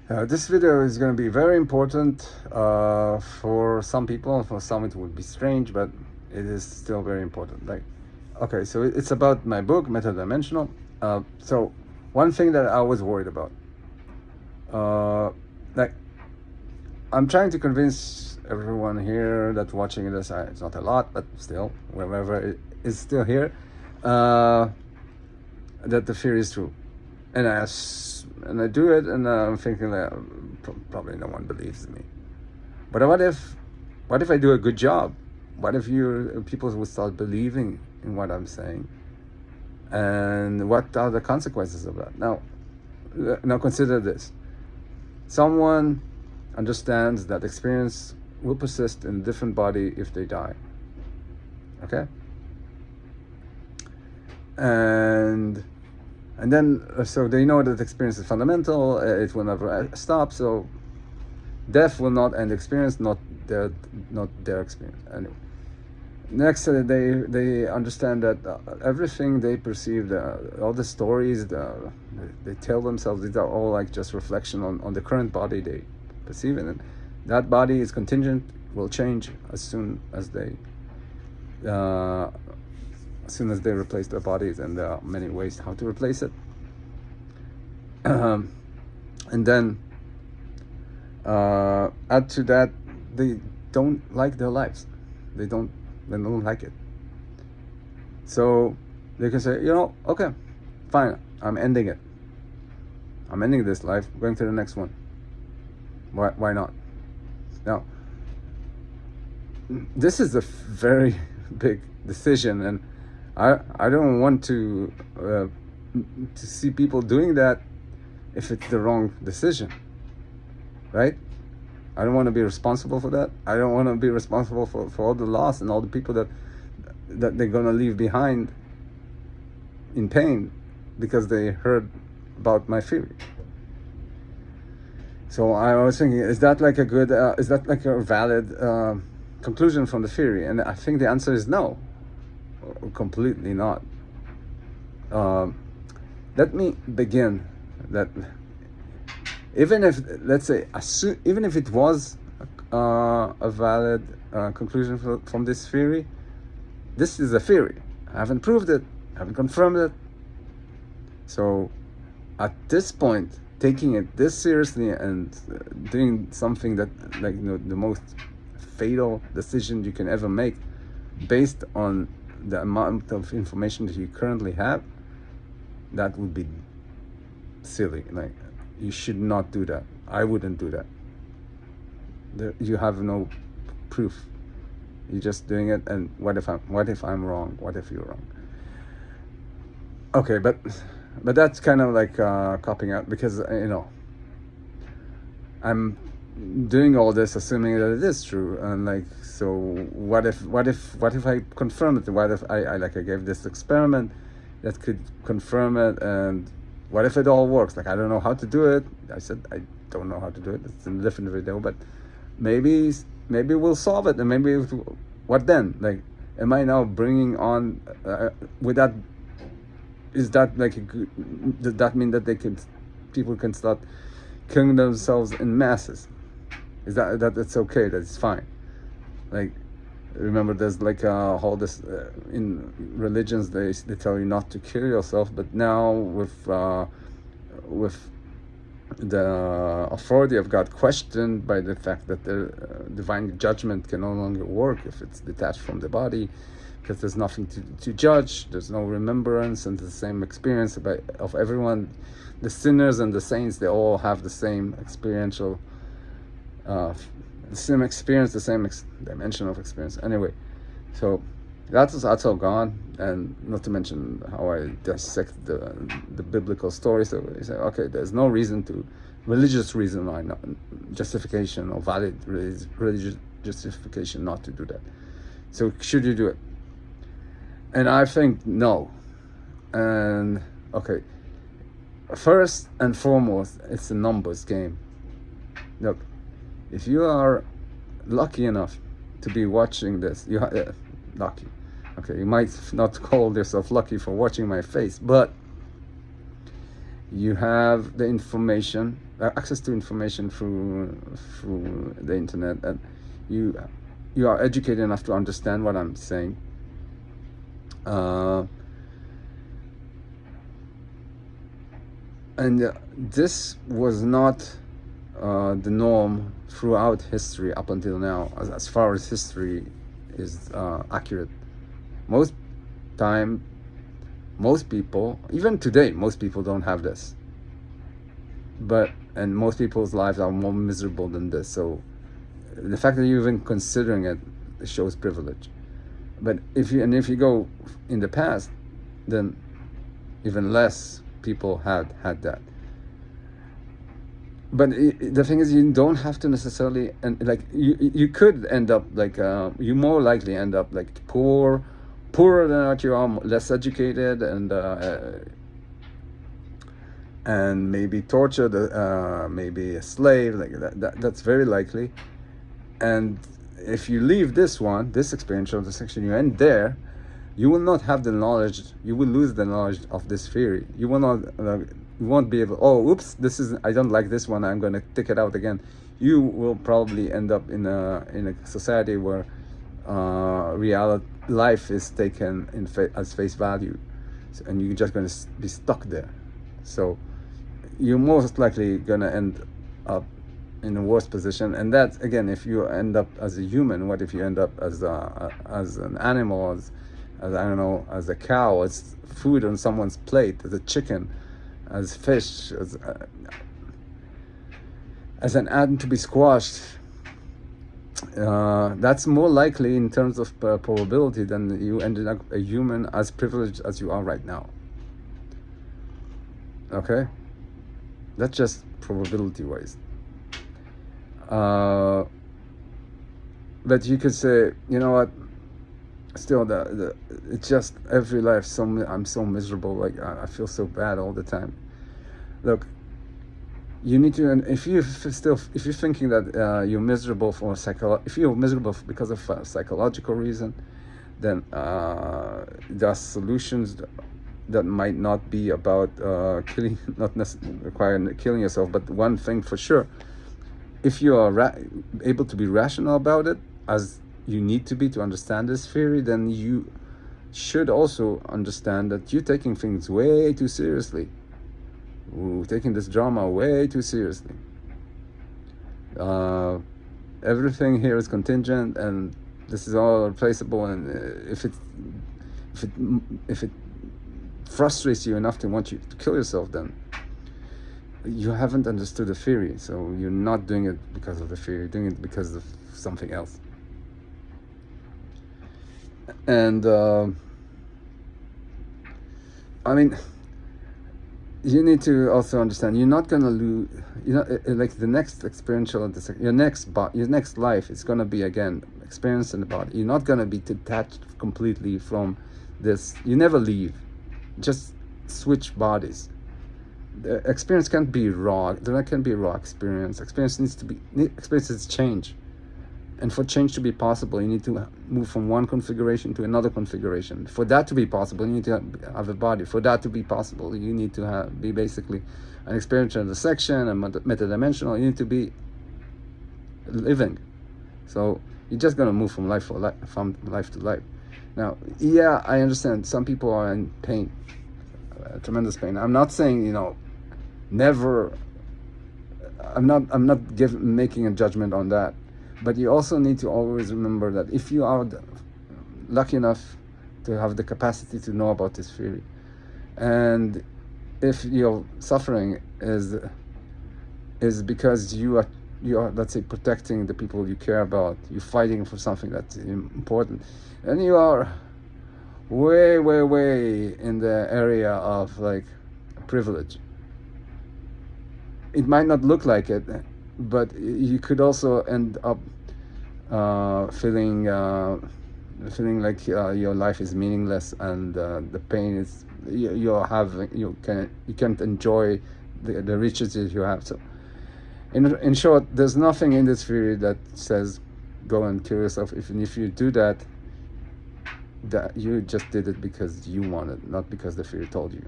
This video is going to be very important for some people. For some it would be strange, but it is still very important. Okay, so it's about my book, Metadimensional. So one thing that I was worried about, like I'm trying to convince everyone here that's watching this, it's not a lot, but still, whoever it is still here, that the theory is true. And I do it, and I'm thinking that probably no one believes me. But what if I do a good job? What if people will start believing in what I'm saying? And what are the consequences of that? Now consider this. Someone understands that experience will persist in a different body if they die. Okay? And then, so they know that experience is fundamental, it will never stop, so death will not end experience, not their experience. Anyway, next, they understand that everything they perceive, all the stories they tell themselves, these are all like just reflection on the current body they perceive it. And that body is contingent, will change as soon as they replace their bodies, and there are many ways how to replace it. And then add to that, they don't like their lives. They don't like it. So they can say, okay, fine, I'm ending it. I'm ending this life, going to the next one. Why not? Now, this is a very big decision, and I don't want to see people doing that if it's the wrong decision, right? I don't want to be responsible for that. I don't want to be responsible for all the loss and all the people that they're gonna leave behind in pain because they heard about my theory. So I was thinking, is that like a valid conclusion from the theory? And I think the answer is no. Completely not. Let me begin that even if, let's say, even if it was a valid conclusion from this theory, this is a theory. I haven't proved it, I haven't confirmed it. So at this point, taking it this seriously and doing something that, the most fatal decision you can ever make based on the amount of information that you currently have, that would be silly. Like, you should not do that. I wouldn't do that. You have no proof. You're just doing it, and what if I'm wrong? What if you're wrong? Okay, but that's kind of like copying out, because I'm doing all this assuming that it is true, and so what if I confirm it? What if I gave this experiment that could confirm it, and what if it all works? I don't know how to do it. I said I don't know how to do it. It's in a different video, but maybe we'll solve it, and maybe what then? Am I now bringing on with that? Is that does that mean that people can start killing themselves in masses? Is that's okay? That's fine. Remember, there's all this in religions. They tell you not to kill yourself, but now with the authority of God questioned by the fact that the divine judgment can no longer work if it's detached from the body, because there's nothing to judge, there's no remembrance, and the same experience of everyone, the sinners and the saints, they all have the same experiential the same experience, the same dimension of experience. Anyway, so that's all gone, and not to mention how I dissect the biblical story. So you say, okay, there's no religious reason why not, justification or valid religious justification not to do that. So should you do it? And I think no. And okay, first and foremost, it's a numbers game. Look, if you are lucky enough to be watching this, lucky. Okay, you might not call yourself lucky for watching my face, but You have the information, access to information through the internet, and you are educated enough to understand what I'm saying. And this was not the norm throughout history up until now, as far as history is accurate. Most time, most people, even today, most people don't have this. And most people's lives are more miserable than this. So the fact that you're even considering it shows privilege. But if you go in the past, then even less people had that. But the thing is, you don't have to necessarily, and like you could end up like you more likely end up like poorer than what you are, less educated, and maybe tortured, maybe a slave, like that's very likely. And if you leave this experiential section, you end there, you will not have the knowledge, you will lose the knowledge of this theory. You will not, you won't be able, oops, I don't like this one, I'm going to take it out again. You will probably end up in a society where life is taken as face value, and you're just going to be stuck there. So you're most likely going to end up in a worse position. And that, again, if you end up as a human, what if you end up as an animal, as I don't know, as a cow, as food on someone's plate, as a chicken, as fish, as an ant to be squashed? That's more likely in terms of probability than you ended up a human as privileged as you are right now. Okay? That's just probability wise. But you could say, you know what, still it's just every life I'm so miserable, like I feel so bad all the time. Look, you need to, and if you're thinking that you're miserable if you're miserable because of a psychological reason, then there are solutions that might not be about killing, not necessarily requiring killing yourself. But one thing for sure, if you are able to be rational about it, as you need to be to understand this theory, then you should also understand that you're taking things way too seriously. Taking this drama way too seriously. Everything here is contingent, and this is all replaceable. And if it frustrates you enough to want you to kill yourself, then you haven't understood the theory. So you're not doing it because of the theory, you're doing it because of something else. And I mean, you need to also understand, you're not going to lose, like the next experiential, your next life is going to be, again, experience in the body. You're not going to be detached completely from this. You never leave, just switch bodies. The experience can't be raw. There can be raw experience. Experience is change. And for change to be possible, you need to move from one configuration to another configuration. For that to be possible, you need to have a body. For that to be possible, you need to be basically an experiential section, and metadimensional. You need to be living. So you're just going to move from life to life. Now, yeah, I understand some people are in pain, tremendous pain. I'm not saying, never. I'm not making a judgment on that. But you also need to always remember that if you are lucky enough to have the capacity to know about this theory, and if your suffering is because you are, let's say, protecting the people you care about, you're fighting for something that's important, and you are way, way, way in the area of like privilege. It might not look like it, but you could also end up feeling like your life is meaningless, and the pain is you can't enjoy the riches that you have. So in short, there's nothing in this theory that says go and kill yourself. If you do that you just did it because you wanted, not because the theory told you.